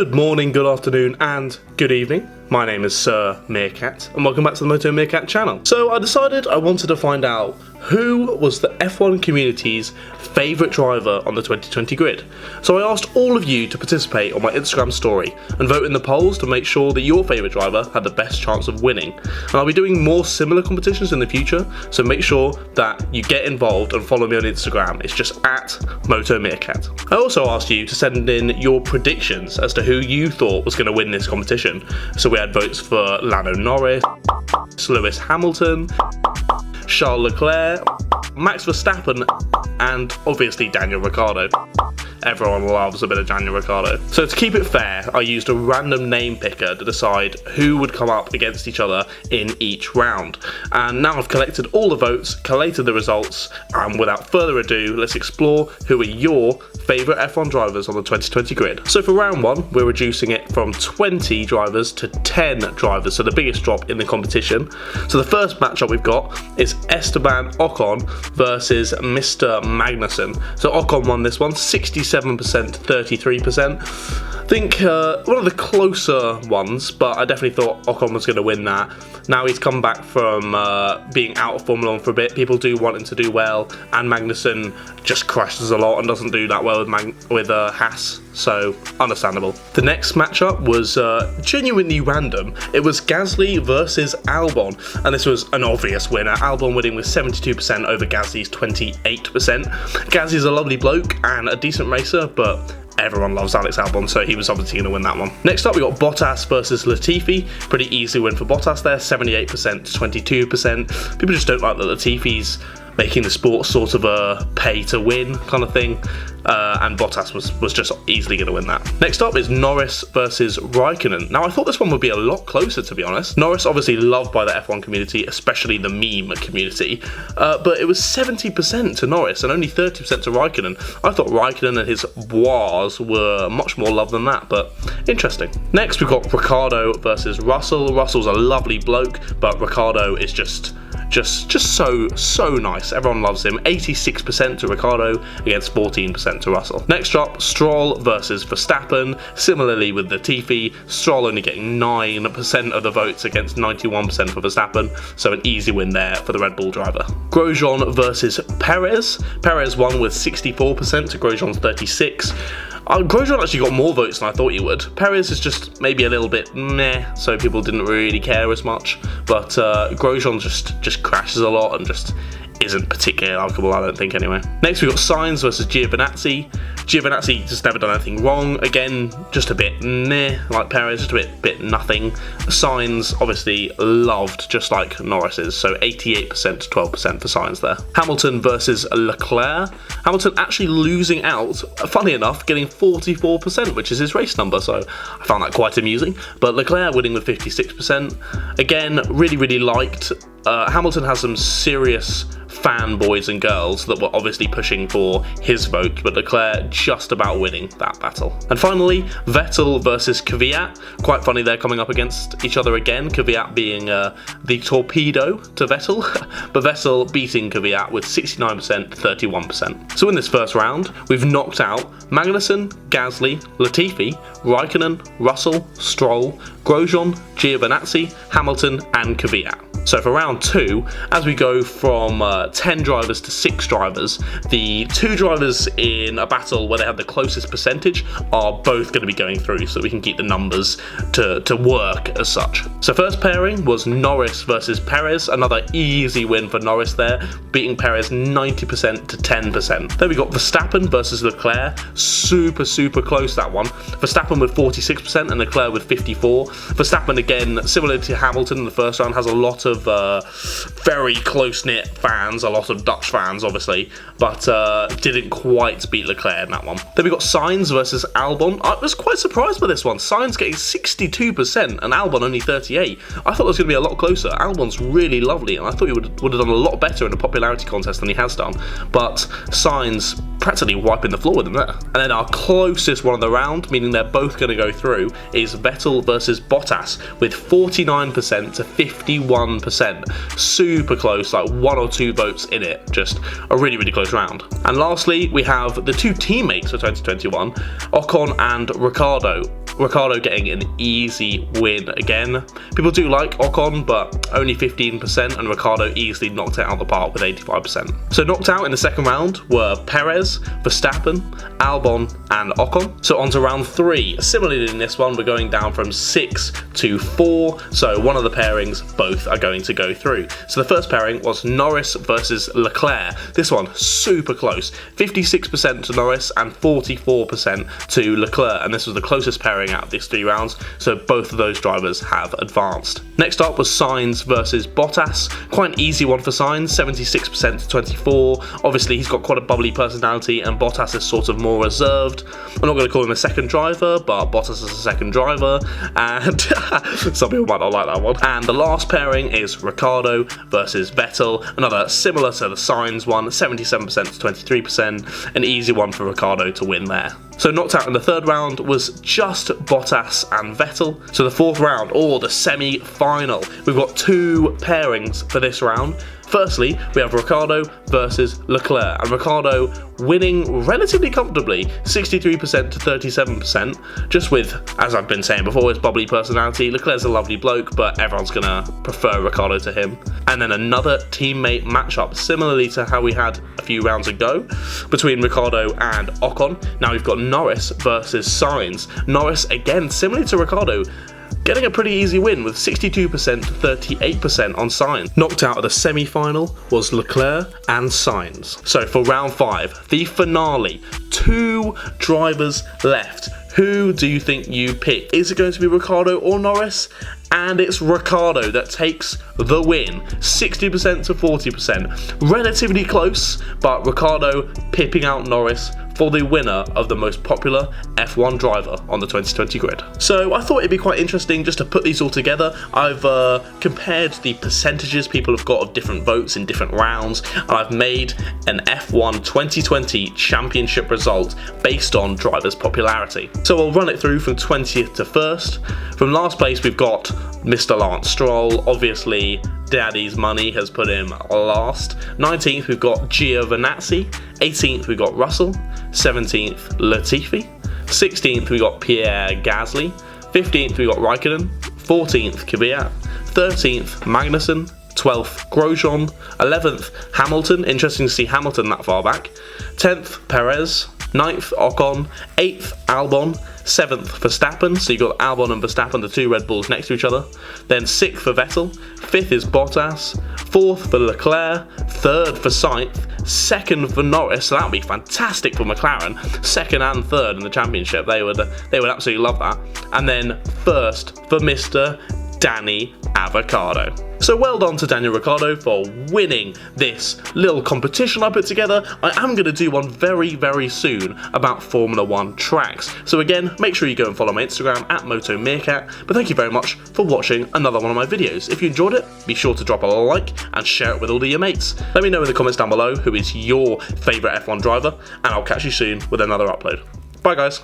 Good morning, good afternoon, and good evening. My name is Sir Meerkat, and welcome back to the MOTO MEERKAT channel. So I decided I wanted to find out who was the F1 community's favourite driver on the 2020 grid. So I asked all of you to participate on my Instagram story and vote in the polls to make sure that your favourite driver had the best chance of winning. And I'll be doing more similar competitions in the future, so make sure that you get involved and follow me on Instagram. It's just at MOTO MEERKAT. I also asked you to send in your predictions as to who you thought was going to win this competition. So we had votes for Lando Norris, Lewis Hamilton, Charles Leclerc, Max Verstappen, and obviously Daniel Ricciardo. Everyone loves a bit of Daniel Ricciardo. So to keep it fair, I used a random name picker to decide who would come up against each other in each round. And now I've collected all the votes, collated the results, and without further ado, let's explore who are your favourite F1 drivers on the 2020 grid. So for round one, we're reducing it from 20 drivers to 10 drivers, so the biggest drop in the competition. So the first matchup we've got is Esteban Ocon versus Mr. Magnussen. So Ocon won this one, 67% to 33%. I think one of the closer ones, but I definitely thought Ocon was going to win that. Now he's come back from being out of Formula 1 for a bit. People do want him to do well, and Magnussen just crashes a lot and doesn't do that well with Haas, so understandable. The next matchup was genuinely random. It was Gasly versus Albon, and this was an obvious winner. Albon winning with 72% over Gasly's 28%. Gasly's a lovely bloke and a decent racer, but everyone loves Alex Albon, so he was obviously going to win that one. Next up, we got Bottas versus Latifi. Pretty easy win for Bottas there, 78% to 22%. People just don't like that Latifi's making the sport sort of a pay-to-win kind of thing, and Bottas was just easily going to win that. Next up is Norris versus Raikkonen. Now, I thought this one would be a lot closer, to be honest. Norris obviously loved by the F1 community, especially the meme community, but it was 70% to Norris and only 30% to Raikkonen. I thought Raikkonen and his bois were much more loved than that, but interesting. Next, we've got Ricciardo versus Russell. Russell's a lovely bloke, but Ricciardo is just so nice. Everyone loves him. 86% to Ricciardo against 14% to Russell. Next up, Stroll versus Verstappen. Similarly with Latifi, Stroll only getting 9% of the votes against 91% for Verstappen, so an easy win there for the Red Bull driver. Grosjean versus Perez. Perez won with 64% to Grosjean's 36%. Grosjean actually got more votes than I thought he would. Perez is just maybe a little bit meh, so people didn't really care as much. But Grosjean just crashes a lot and just isn't particularly likeable, I don't think, anyway. Next, we've got Sainz versus Giovinazzi. Giovinazzi just never done anything wrong. Again, just a bit meh, like Perez, just a bit nothing. Sainz, obviously loved, just like Norris is, so 88% to 12% for Sainz there. Hamilton versus Leclerc. Hamilton actually losing out, funny enough, getting 44%, which is his race number, so I found that quite amusing. But Leclerc winning with 56%. Again, really liked. Hamilton has some serious fanboys and girls that were obviously pushing for his vote, but Leclerc just about winning that battle. And finally, Vettel versus Kvyat. Quite funny they're coming up against each other again, Kvyat being the torpedo to Vettel, but Vettel beating Kvyat with 69% to 31%. So in this first round, we've knocked out Magnussen, Gasly, Latifi, Raikkonen, Russell, Stroll, Grosjean, Giovinazzi, Hamilton, and Kvyat. So for round two, as we go from 10 drivers to 6 drivers, the 2 drivers in a battle where they have the closest percentage are both going to be going through, so we can keep the numbers to work as such. So first pairing was Norris versus Perez, another easy win for Norris there, beating Perez 90% to 10%. Then we got Verstappen versus Leclerc, super close that one. Verstappen with 46% and Leclerc with 54%. Verstappen, again, similar to Hamilton in the first round, has a lot of very close-knit fans, a lot of Dutch fans obviously, but didn't quite beat Leclerc in that one. Then we got Sainz versus Albon. I was quite surprised by this one. Sainz getting 62% and Albon only 38%. I thought it was going to be a lot closer. Albon's really lovely and I thought he would have done a lot better in a popularity contest than he has done, but Sainz practically wiping the floor with him there. And then our closest one of the round, meaning they're both going to go through, is Vettel versus Bottas with 49% to 51%. Super close, like 1 or 2 votes in it. Just a really close round. And lastly, we have the 2 teammates for 2021, Ocon and Ricciardo. Ricciardo getting an easy win again. People do like Ocon, but only 15%, and Ricciardo easily knocked it out of the park with 85%. So knocked out in the second round were Perez, Verstappen, Albon, and Ocon. So on to round 3. Similarly in this one, we're going down from 6 to 4, so one of the pairings both are going to go through. So the first pairing was Norris versus Leclerc. This one super close, 56% to Norris and 44% to Leclerc, and this was the closest pairing out of these 3 rounds, so both of those drivers have advanced. Next up was Sainz versus Bottas. Quite an easy one for Sainz, 76% to 24. Obviously he's got quite a bubbly personality and Bottas is sort of more reserved. I'm not going to call him a second driver, but Bottas is a second driver, and some people might not like that one. And the last pairing is Ricciardo versus Vettel, another similar to the Sainz one, 77% to 23%, an easy one for Ricciardo to win there. So knocked out in the third round was just Bottas and Vettel. So the fourth round, or the semi-final, we've got 2 pairings for this round. Firstly, we have Ricciardo versus Leclerc, and Ricciardo winning relatively comfortably, 63% to 37%, just with, as I've been saying before, his bubbly personality. Leclerc's a lovely bloke, but everyone's gonna prefer Ricciardo to him. And then another teammate matchup, similarly to how we had a few rounds ago, between Ricciardo and Ocon. Now we've got Norris versus Sainz. Norris, again, similarly to Ricciardo, getting a pretty easy win with 62% to 38% on Sainz. Knocked out of the semi-final was Leclerc and Sainz. So for round 5, the finale, 2 drivers left. Who do you think you pick? Is it going to be Ricciardo or Norris? And it's Ricciardo that takes the win, 60% to 40%. Relatively close, but Ricciardo pipping out Norris for the winner of the most popular F1 driver on the 2020 grid. So I thought it'd be quite interesting just to put these all together. I've compared the percentages people have got of different votes in different rounds, and I've made an F1 2020 championship result based on drivers' popularity. So I'll run it through from 20th to 1st. From last place we've got Mr. Lance Stroll. Obviously Daddy's money has put him last. 19th we've got Giovinazzi. 18th we've got Russell. 17th Latifi. 16th we got Pierre Gasly. 15th we got Raikkonen. 14th Kvyat. 13th Magnussen. 12th Grosjean. 11th Hamilton, interesting to see Hamilton that far back. 10th Perez. 9th Ocon. 8th Albon. 7th Verstappen, so you've got Albon and Verstappen, the 2 Red Bulls next to each other. Then 6th for Vettel. 5th is Bottas. 4th for Leclerc. 3rd for Sainz. 2nd for Norris, so that would be fantastic for McLaren. 2nd and 3rd in the championship, they would absolutely love that. And then 1st for Mr. Danny Avocado. So well done to Daniel Ricciardo for winning this little competition I put together. I am going to do one very, very soon about Formula 1 tracks. So again, make sure you go and follow my Instagram at MOTO MEERKAT. But thank you very much for watching another one of my videos. If you enjoyed it, be sure to drop a like and share it with all of your mates. Let me know in the comments down below who is your favourite F1 driver, and I'll catch you soon with another upload. Bye guys.